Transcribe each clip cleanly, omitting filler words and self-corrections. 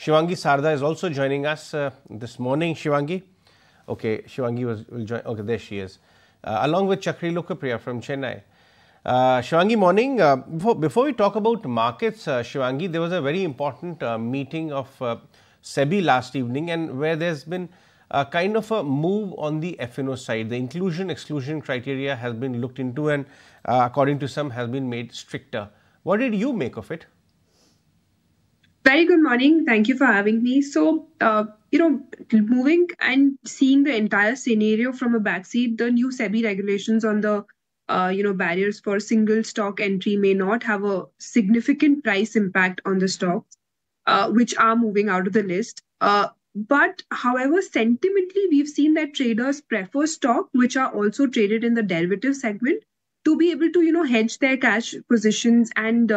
Shivangi Sarda is also joining us this morning. Shivangi, okay, Shivangi will join. Okay, there she is, along with Chakri Lokapriya from Chennai. Shivangi, morning. Before we talk about markets, Shivangi, there was a very important meeting of SEBI last evening, and where there's been a kind of a move on the F&O side. The inclusion-exclusion criteria has been looked into and according to some has been made stricter. What did you make of it? Very good morning. Thank you for having me. So, moving and seeing the entire scenario from a backseat, the new SEBI regulations on the, barriers for single stock entry may not have a significant price impact on the stocks, which are moving out of the list. But however, sentimentally, we've seen that traders prefer stock, which are also traded in the derivative segment, to be able to, hedge their cash positions. And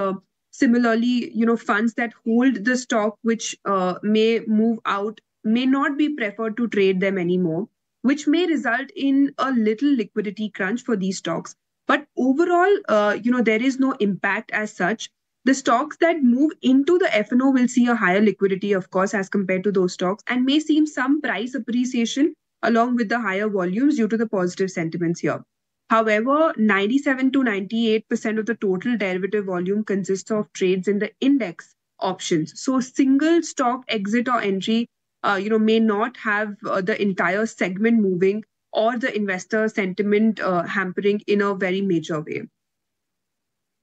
similarly, funds that hold the stock, which may move out, may not be preferred to trade them anymore, which may result in a little liquidity crunch for these stocks. But overall, there is no impact as such. The stocks that move into the F&O will see a higher liquidity, of course, as compared to those stocks, and may see some price appreciation along with the higher volumes due to the positive sentiments here. However, 97 to 98% of the total derivative volume consists of trades in the index options. So single stock exit or entry, may not have the entire segment moving or the investor sentiment hampering in a very major way.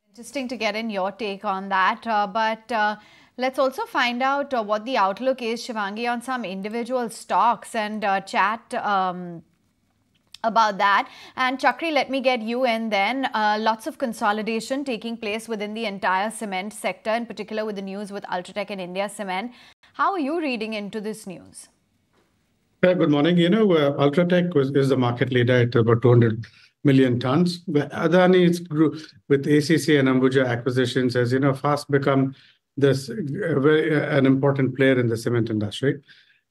Interesting to get in your take on that, but let's also find out what the outlook is, Shivangi, on some individual stocks and chat about that. And Chakri, let me get you in then. Lots of consolidation taking place within the entire cement sector, in particular with the news with UltraTech and India Cement. How are you reading into this news? Good morning. UltraTech is the market leader at about 200 million tons. Adani grew with ACC and Ambuja acquisitions has, fast become an important player in the cement industry.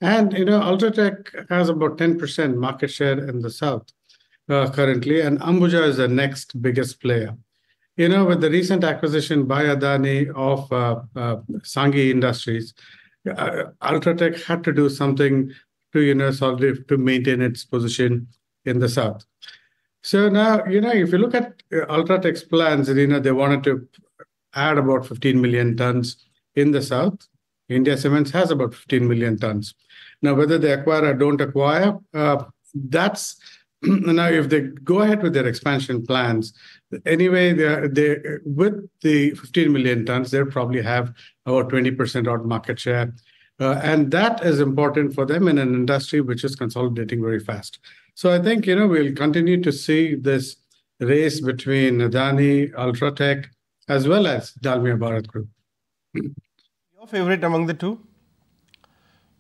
And, UltraTech has about 10% market share in the south currently, and Ambuja is the next biggest player. With the recent acquisition by Adani of Sanghi Industries, UltraTech had to do something to maintain its position in the south. So now, if you look at UltraTech's plans, they wanted to add about 15 million tons in the south. India Cements has about 15 million tons. Now, whether they acquire or don't acquire, that's now if they go ahead with their expansion plans, anyway, they with the 15 million tons, they'll probably have about 20% odd market share. And that is important for them in an industry which is consolidating very fast. So I think, we'll continue to see this race between Adani, UltraTech, as well as Dalmia Bharat Group. Your favorite among the two?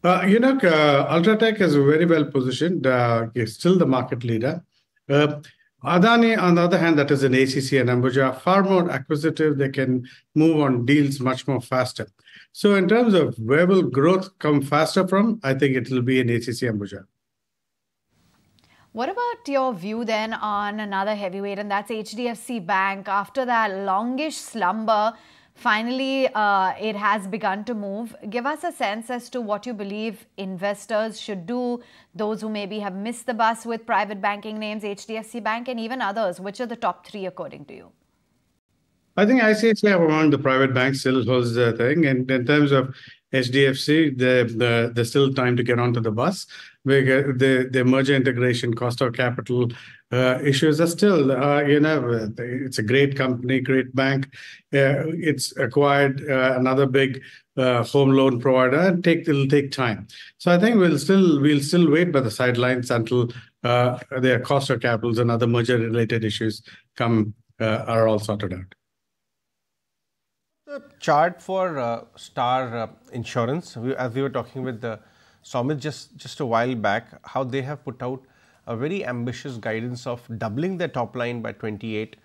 UltraTech is very well positioned. It's still the market leader. Adani, on the other hand, that is in ACC and Ambuja, are far more acquisitive. They can move on deals much more faster. So in terms of where will growth come faster from, I think it will be in ACC Ambuja. What about your view then on another heavyweight, and that's HDFC Bank? After that longish slumber, finally it has begun to move. Give us a sense as to what you believe investors should do, those who maybe have missed the bus with private banking names, HDFC Bank and even others. Which are the top three according to you? I think ICICI among the private banks still holds the thing. And in terms of HDFC, there's still time to get onto the bus. The merger integration, cost of capital issues are still, it's a great company, great bank. It's acquired another big home loan provider, and it'll take time. So I think we'll still wait by the sidelines until their cost of capitals and other merger-related issues are all sorted out. The chart for Star Insurance, as we were talking with Somit just a while back, how they have put out a very ambitious guidance of doubling their top line by 28,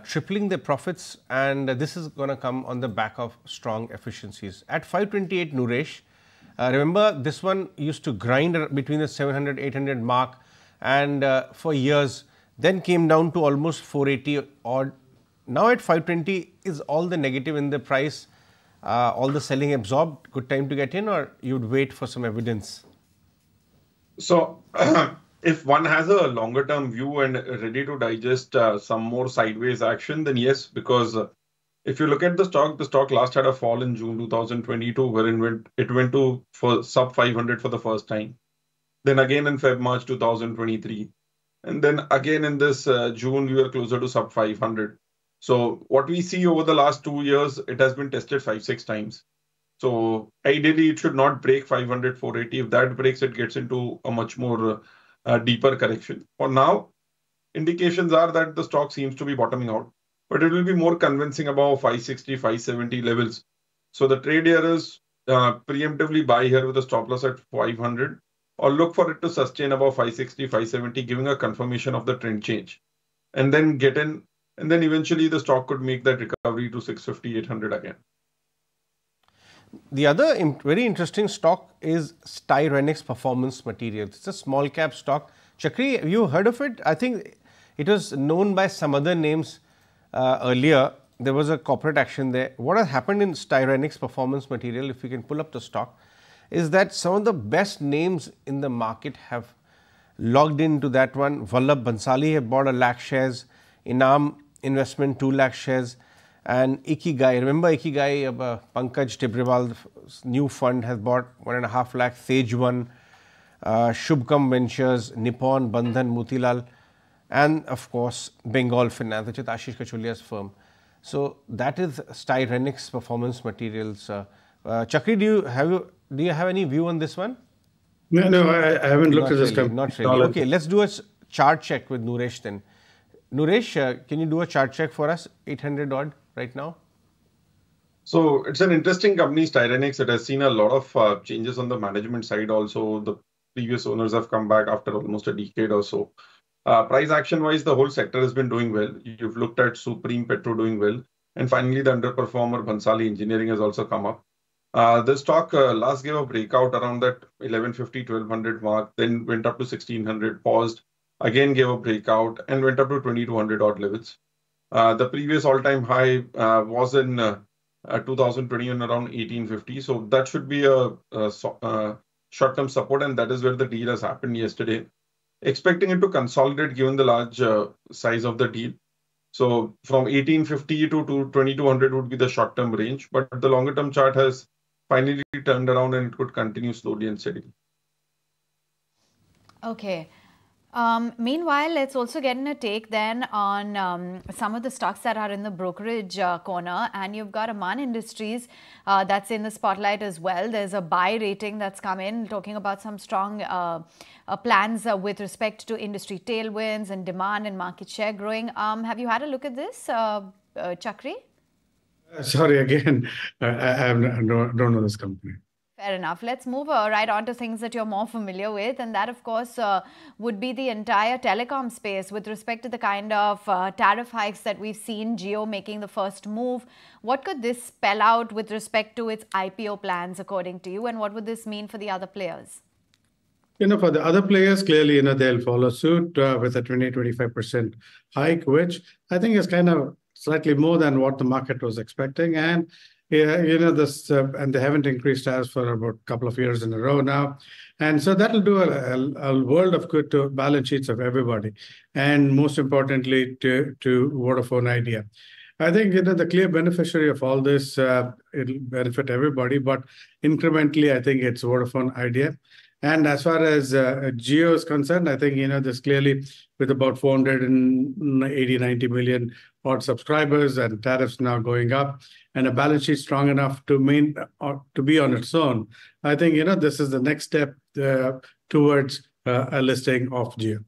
tripling their profits, and this is going to come on the back of strong efficiencies. At 528 Nuresh, remember this one used to grind between the 700, 800 mark, and for years, then came down to almost 480 odd. Now at 520 is all the negative in the price. all the selling absorbed, good time to get in, or you'd wait for some evidence? So if one has a longer term view and ready to digest some more sideways action, then yes, because if you look at the stock last had a fall in June 2022, wherein it went to for sub 500 for the first time. Then again in March 2023. And then again in this June, we were closer to sub 500. So what we see over the last 2 years, it has been tested 5-6 times. So ideally, it should not break 500, 480. If that breaks, it gets into a much more deeper correction. For now, indications are that the stock seems to be bottoming out, but it will be more convincing about 560, 570 levels. So the trade here is preemptively buy here with a stop loss at 500, or look for it to sustain above 560, 570, giving a confirmation of the trend change, and then get in. And then eventually the stock could make that recovery to 650, 800 again. The other very interesting stock is Styrenix Performance Materials. It's a small cap stock. Chakri, have you heard of it? I think it was known by some other names earlier. There was a corporate action there. What has happened in Styrenix Performance Material, if you can pull up the stock, is that some of the best names in the market have logged into that one. Vallabh Bhansali have bought 1 lakh shares, Inam Investment 2 lakh shares, and Ikigai. Remember Ikigai, Pankaj Tibrewal's new fund has bought 1.5 lakh, Sage One, Shubhkam Ventures, Nippon, Bandhan, Motilal, and of course Bengal Finance, which is Ashish Kachulia's firm. So that is Styrenix Performance Materials. Chakri, do you have any view on this one? No, I haven't looked at this company. Not really. Okay, let's do a chart check with Nuresh then. Nuresh, can you do a chart check for us? 800 odd right now. So it's an interesting company, Styrenix. It has seen a lot of changes on the management side. Also, the previous owners have come back after almost a decade or so. Price action wise, the whole sector has been doing well. You've looked at Supreme Petro doing well. And finally, the underperformer Bhansali Engineering has also come up. The stock last gave a breakout around that 1150, 1200 mark, then went up to 1600, paused, again gave a breakout and went up to 2200 odd levels. The previous all-time high was in 2021 around 1850. So that should be a short-term support, and that is where the deal has happened yesterday. Expecting it to consolidate given the large size of the deal. So from 1850 to 2200 would be the short-term range, but the longer-term chart has finally turned around and it could continue slowly and steadily. Okay. Meanwhile, let's also get in a take then on some of the stocks that are in the brokerage corner. And you've got Aman Industries that's in the spotlight as well. There's a buy rating that's come in talking about some strong plans with respect to industry tailwinds and demand and market share growing. Have you had a look at this, Chakri? Sorry, again, I don't know this company. Fair enough. Let's move right on to things that you're more familiar with, and that, of course, would be the entire telecom space with respect to the kind of tariff hikes that we've seen, Jio making the first move. What could this spell out with respect to its IPO plans, according to you, and what would this mean for the other players? For the other players, clearly, they'll follow suit with a 20-25% hike, which I think is kind of slightly more than what the market was expecting. And this and they haven't increased tariffs for about a couple of years in a row now, and so that'll do a world of good to balance sheets of everybody, and most importantly to Vodafone Idea. I think the clear beneficiary of all this, it'll benefit everybody, but incrementally, I think it's Vodafone Idea. And as far as Jio is concerned, I think this clearly with about 480-90 million odd subscribers and tariffs now going up, and a balance sheet strong enough to be on its own. I think this is the next step towards a listing of Jio.